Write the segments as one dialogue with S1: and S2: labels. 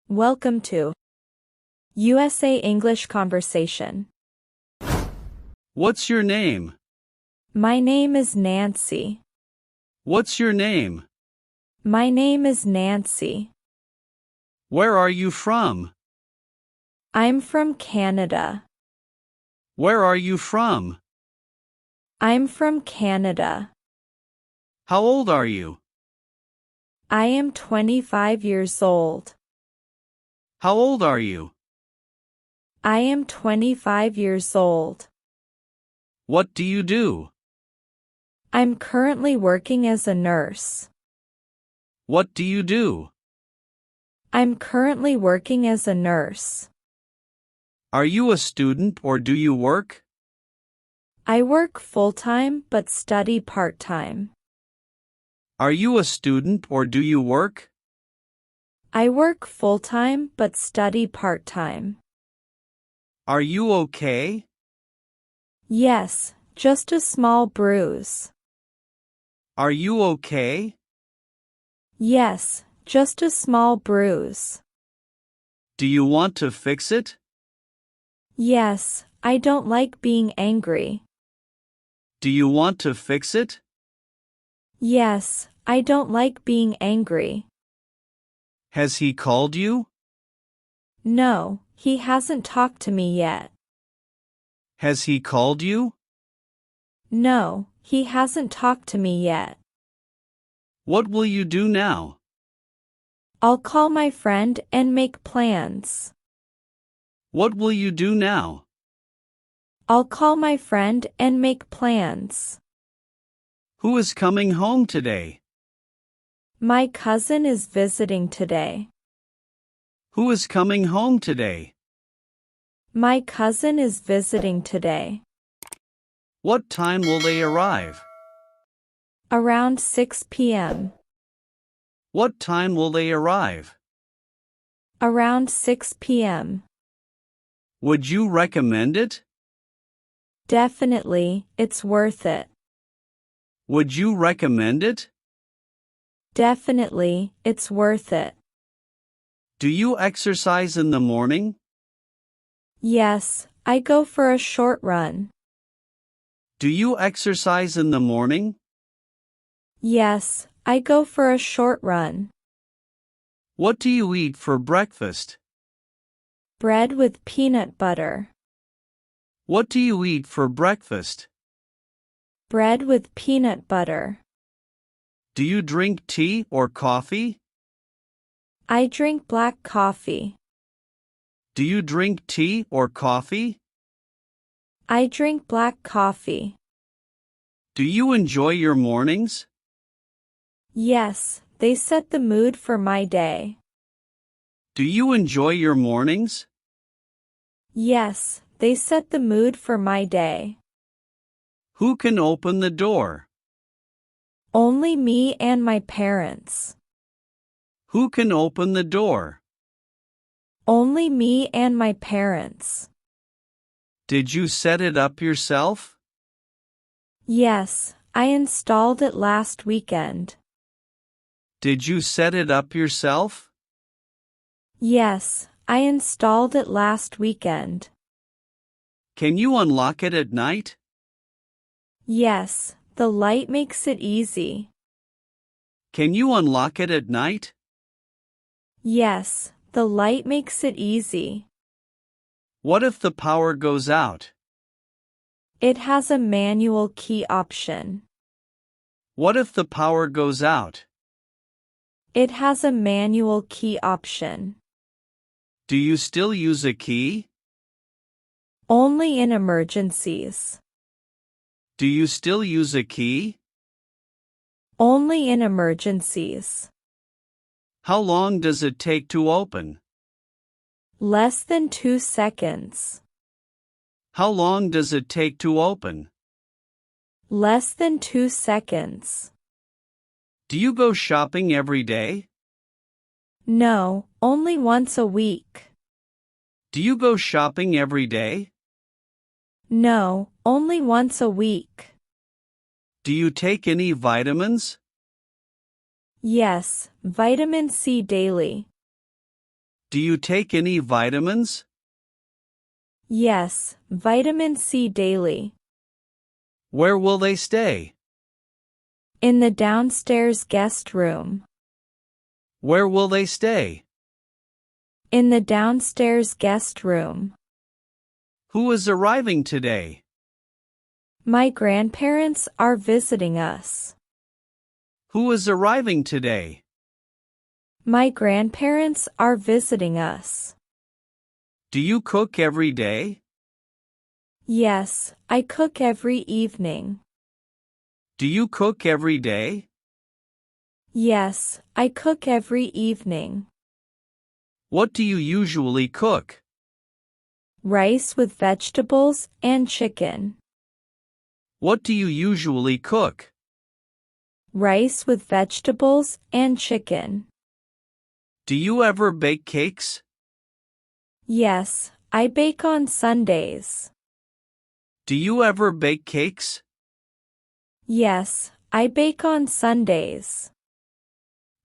S1: Welcome to USA English Conversation.
S2: What's your name?
S1: My name is Nancy.
S2: What's your name?
S1: My name is Nancy.
S2: Where are you from?
S1: I'm from Canada.
S2: Where are you from?
S1: I'm from Canada.
S2: How old are you?
S1: I am 25 years old.
S2: How old are you?
S1: I am 25 years old.
S2: What do you do?
S1: I'm currently working as a nurse.
S2: What do you do?
S1: I'm currently working as a nurse.
S2: Are you a student or do you work?
S1: I work full-time but study part-time.
S2: Are you a student or do you work?
S1: I work full-time but study part-time.
S2: Are you okay?
S1: Yes, just a small bruise.
S2: Are you okay?
S1: Yes, just a small bruise.
S2: Do you want to fix it?
S1: Yes, I don't like being angry.
S2: Do you want to fix it?
S1: Yes, I don't like being angry.
S2: Has he called you?
S1: No, he hasn't talked to me yet.
S2: Has he called you?
S1: No, he hasn't talked to me yet.
S2: What will you do now?
S1: I'll call my friend and make plans.
S2: What will you do now?
S1: I'll call my friend and make plans.
S2: Who is coming home today?
S1: My cousin is visiting today.
S2: Who is coming home today?
S1: My cousin is visiting today.
S2: What time will they arrive?
S1: Around 6 p.m.
S2: What time will they arrive?
S1: Around 6 p.m.
S2: Would you recommend it?
S1: Definitely, it's worth it.
S2: Would you recommend it?
S1: Definitely, it's worth it.
S2: Do you exercise in the morning?
S1: Yes, I go for a short run.
S2: Do you exercise in the morning?
S1: Yes, I go for a short run.
S2: What do you eat for breakfast?
S1: Bread with peanut butter.
S2: What do you eat for breakfast?
S1: Bread with peanut butter.
S2: Do you drink tea or coffee?
S1: I drink black coffee.
S2: Do you drink tea or coffee?
S1: I drink black coffee.
S2: Do you enjoy your mornings?
S1: Yes, they set the mood for my day.
S2: Do you enjoy your mornings?
S1: Yes, they set the mood for my day.
S2: Who can open the door?
S1: Only me and my parents.
S2: Who can open the door?
S1: Only me and my parents.
S2: Did you set it up yourself?
S1: Yes, I installed it last weekend.
S2: Did you set it up yourself?
S1: Yes, I installed it last weekend.
S2: Can you unlock it at night?
S1: Yes, the light makes it easy.
S2: Can you unlock it at night?
S1: Yes, the light makes it easy.
S2: What if the power goes out?
S1: It has a manual key option.
S2: What if the power goes out?
S1: It has a manual key option.
S2: Do you still use a key?
S1: Only in emergencies.
S2: Do you still use a key?
S1: Only in emergencies.
S2: How long does it take to open?
S1: Less than 2 seconds.
S2: How long does it take to open?
S1: Less than 2 seconds.
S2: Do you go shopping every day?
S1: No, only once a week.
S2: Do you go shopping every day?
S1: No, only once a week.
S2: Do you take any vitamins?
S1: Yes, vitamin C daily.
S2: Do you take any vitamins?
S1: Yes, vitamin C daily.
S2: Where will they stay?
S1: In the downstairs guest room.
S2: Where will they stay?
S1: In the downstairs guest room.
S2: Who is arriving today?
S1: My grandparents are visiting us.
S2: Who is arriving today?
S1: My grandparents are visiting us.
S2: Do you cook every day?
S1: Yes, I cook every evening.
S2: Do you cook every day?
S1: Yes, I cook every evening.
S2: What do you usually cook?
S1: Rice with vegetables and chicken.
S2: What do you usually cook?
S1: Rice with vegetables and chicken.
S2: Do you ever bake cakes?
S1: Yes, I bake on Sundays.
S2: Do you ever bake cakes?
S1: Yes, I bake on Sundays.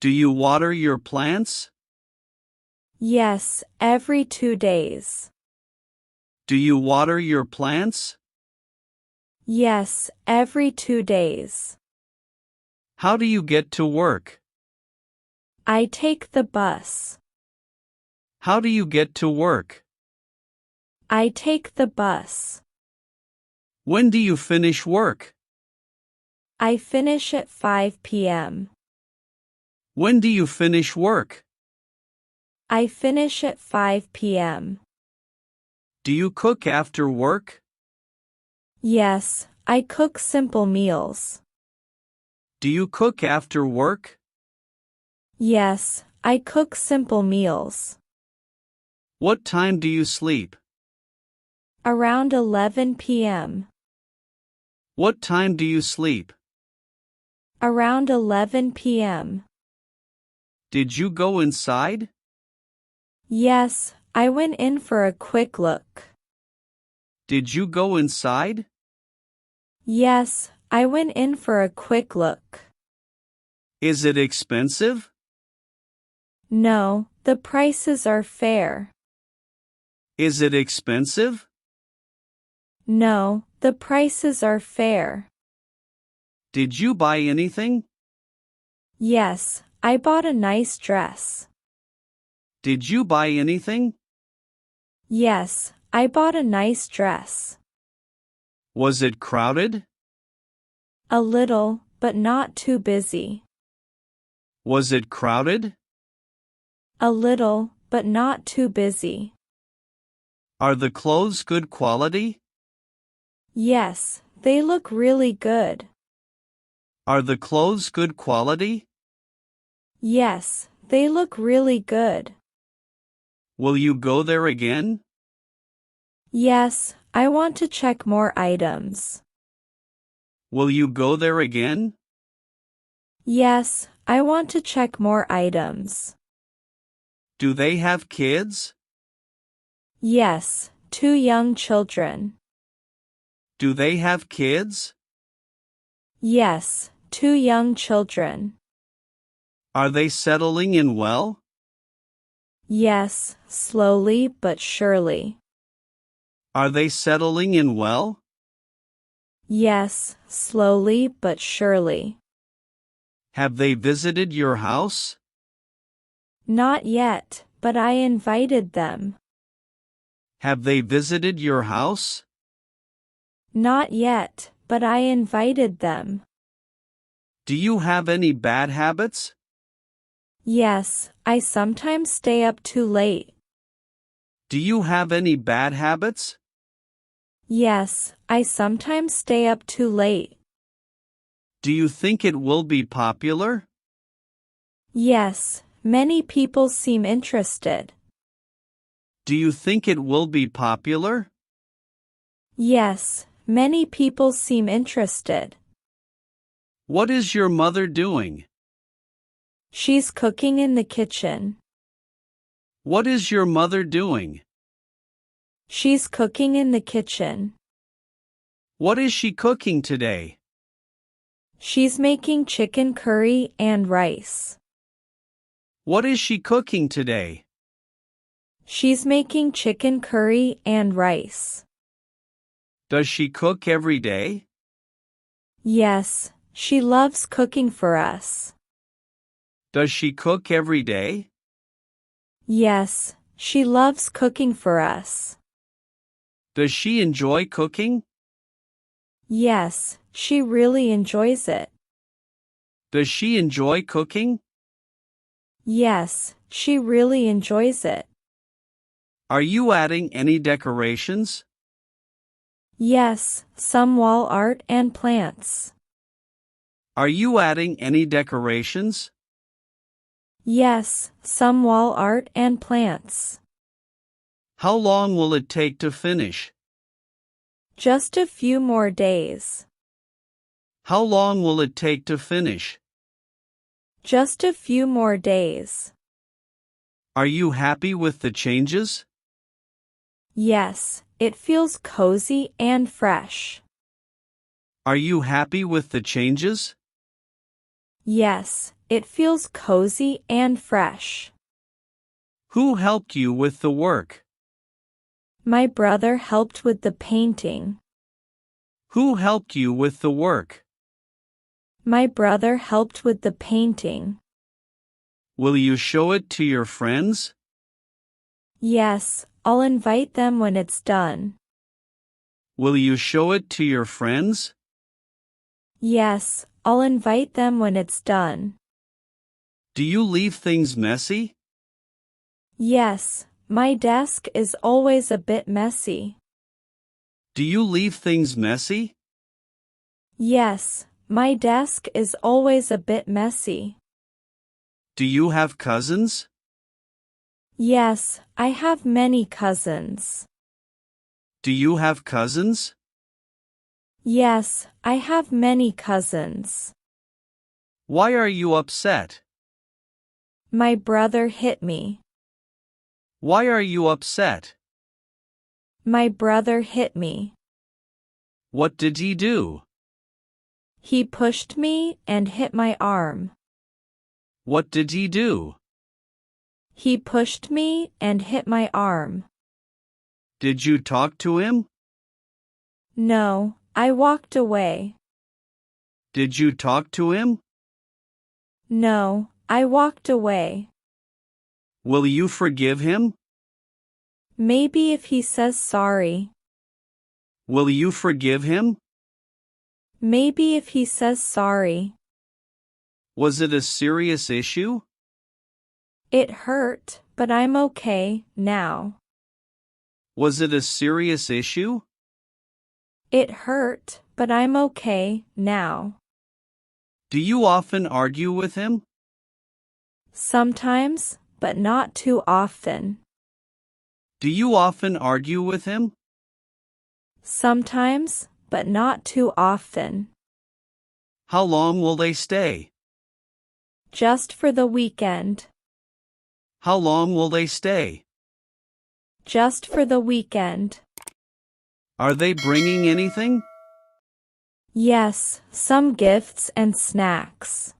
S2: Do you water your plants?
S1: Yes, every 2 days.
S2: Do you water your plants?
S1: Yes, every 2 days.
S2: How do you get to work?
S1: I take the bus.
S2: How do you get to work?
S1: I take the bus.
S2: When do you finish work?
S1: I finish at 5 p.m.
S2: When do you finish work?
S1: I finish at 5 p.m.
S2: Do you cook after work?
S1: Yes, I cook simple meals.
S2: Do you cook after work?
S1: Yes, I cook simple meals.
S2: What time do you sleep?
S1: Around 11 p.m.
S2: What time do you sleep?
S1: Around 11 p.m.
S2: Did you go inside?
S1: Yes, I went in for a quick look.
S2: Did you go inside?
S1: Yes, I went in for a quick look.
S2: Is it expensive?
S1: No, the prices are fair.
S2: Is it expensive?
S1: No, the prices are fair.
S2: Did you buy anything?
S1: Yes, I bought a nice dress.
S2: Did you buy anything?
S1: Yes, I bought a nice dress.
S2: Was it crowded?
S1: A little, but not too busy.
S2: Was it crowded?
S1: A little, but not too busy.
S2: Are the clothes good quality?
S1: Yes, they look really good.
S2: Are the clothes good quality?
S1: Yes, they look really good.
S2: Will you go there again?
S1: Yes, I want to check more items.
S2: Will you go there again?
S1: Yes, I want to check more items.
S2: Do they have kids?
S1: Yes, 2 young children.
S2: Do they have kids?
S1: Yes, 2 young children.
S2: Are they settling in well?
S1: Yes, slowly but surely.
S2: Are they settling in well?
S1: Yes, slowly but surely.
S2: Have they visited your house?
S1: Not yet, but I invited them.
S2: Have they visited your house?
S1: Not yet, but I invited them.
S2: Do you have any bad habits?
S1: Yes, I sometimes stay up too late.
S2: Do you have any bad habits?
S1: Yes, I sometimes stay up too late.
S2: Do you think it will be popular?
S1: Yes, many people seem interested.
S2: Do you think it will be popular?
S1: Yes, many people seem interested.
S2: What is your mother doing?
S1: She's cooking in the kitchen.
S2: What is your mother doing?
S1: She's cooking in the kitchen.
S2: What is she cooking today?
S1: She's making chicken curry and rice.
S2: What is she cooking today?
S1: She's making chicken curry and rice.
S2: Does she cook every day?
S1: Yes, she loves cooking for us.
S2: Does she cook every day?
S1: Yes, she loves cooking for us.
S2: Does she enjoy cooking?
S1: Yes, she really enjoys it.
S2: Does she enjoy cooking?
S1: Yes, she really enjoys it.
S2: Are you adding any decorations?
S1: Yes, some wall art and plants.
S2: Are you adding any decorations?
S1: Yes, some wall art and plants.
S2: How long will it take to finish?
S1: Just a few more days.
S2: How long will it take to finish?
S1: Just a few more days.
S2: Are you happy with the changes?
S1: Yes, it feels cozy and fresh.
S2: Are you happy with the changes?
S1: Yes, it feels cozy and fresh.
S2: Who helped you with the work?
S1: My brother helped with the painting.
S2: Who helped you with the work?
S1: My brother helped with the painting.
S2: Will you show it to your friends?
S1: Yes, I'll invite them when it's done.
S2: Will you show it to your friends?
S1: Yes, I'll invite them when it's done.
S2: Do you leave things messy?
S1: Yes, my desk is always a bit messy.
S2: Do you leave things messy?
S1: Yes, my desk is always a bit messy.
S2: Do you have cousins?
S1: Yes, I have many cousins.
S2: Do you have cousins?
S1: Yes, I have many cousins.
S2: Why are you upset?
S1: My brother hit me.
S2: Why are you upset?
S1: My brother hit me.
S2: What did he do?
S1: He pushed me and hit my arm.
S2: What did he do?
S1: He pushed me and hit my arm.
S2: Did you talk to him?
S1: No, I walked away.
S2: Did you talk to him?
S1: No, I walked away.
S2: Will you forgive him?
S1: Maybe if he says sorry.
S2: Will you forgive him?
S1: Maybe if he says sorry.
S2: Was it a serious issue?
S1: It hurt, but I'm okay now.
S2: Was it a serious issue?
S1: It hurt, but I'm okay now.
S2: Do you often argue with him?
S1: Sometimes, but not too often.
S2: Do you often argue with him?
S1: Sometimes, but not too often.
S2: How long will they stay?
S1: Just for the weekend.
S2: How long will they stay?
S1: Just for the weekend.
S2: Are they bringing anything?
S1: Yes, some gifts and snacks.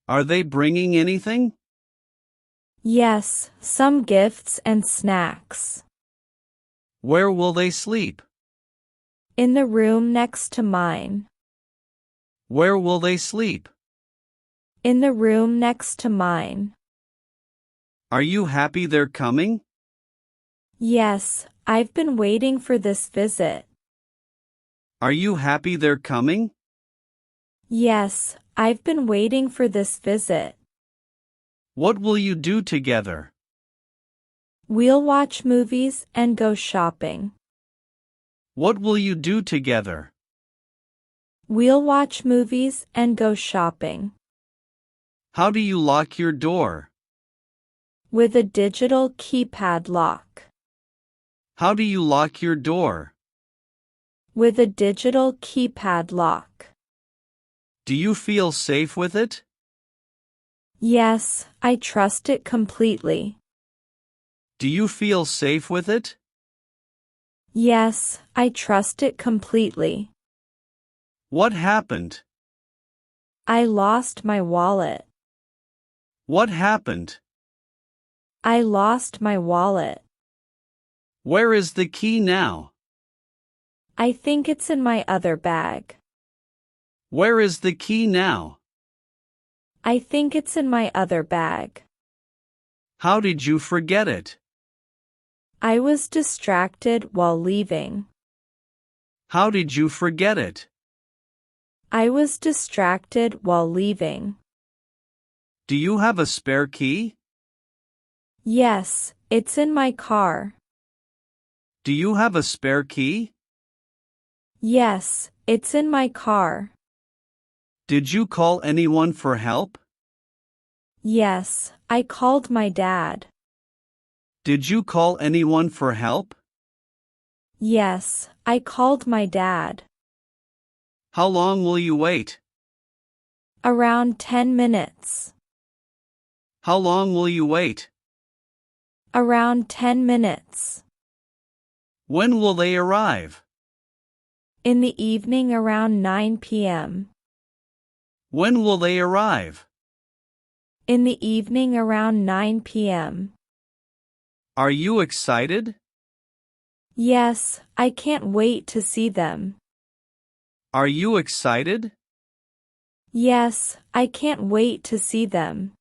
S2: Are they bringing anything?
S1: Yes, some gifts and snacks.
S2: Where will they sleep?
S1: In the room next to mine.
S2: Where will they sleep?
S1: In the room next to mine.
S2: Are you happy they're coming?
S1: Yes, I've been waiting for this visit.
S2: Are you happy they're coming?
S1: Yes, I've been waiting for this visit.
S2: What will you do together?
S1: We'll watch movies and go shopping.
S2: What will you do together?
S1: We'll watch movies and go shopping.
S2: How do you lock your door?
S1: With a digital keypad lock.
S2: How do you lock your door?
S1: With a digital keypad lock.
S2: Do you feel safe with it?
S1: Yes, I trust it completely.
S2: Do you feel safe with it?
S1: Yes, I trust it completely.
S2: What happened?
S1: I lost my wallet.
S2: What happened?
S1: I lost my wallet.
S2: Where is the key now?
S1: I think it's in my other bag.
S2: Where is the key now?
S1: I think it's in my other bag.
S2: How did you forget it?
S1: I was distracted while leaving.
S2: How did you forget it?
S1: I was distracted while leaving.
S2: Do you have a spare key?
S1: Yes, it's in my car.
S2: Do you have a spare key?
S1: Yes, it's in my car.
S2: Did you call anyone for help?
S1: Yes, I called my dad.
S2: Did you call anyone for help?
S1: Yes, I called my dad.
S2: How long will you wait?
S1: Around 10 minutes.
S2: How long will you wait?
S1: Around 10 minutes.
S2: When will they arrive?
S1: In the evening around 9 p.m.
S2: When will they arrive?
S1: In the evening around 9 p.m.
S2: Are you excited?
S1: Yes, I can't wait to see them.
S2: Are you excited?
S1: Yes, I can't wait to see them.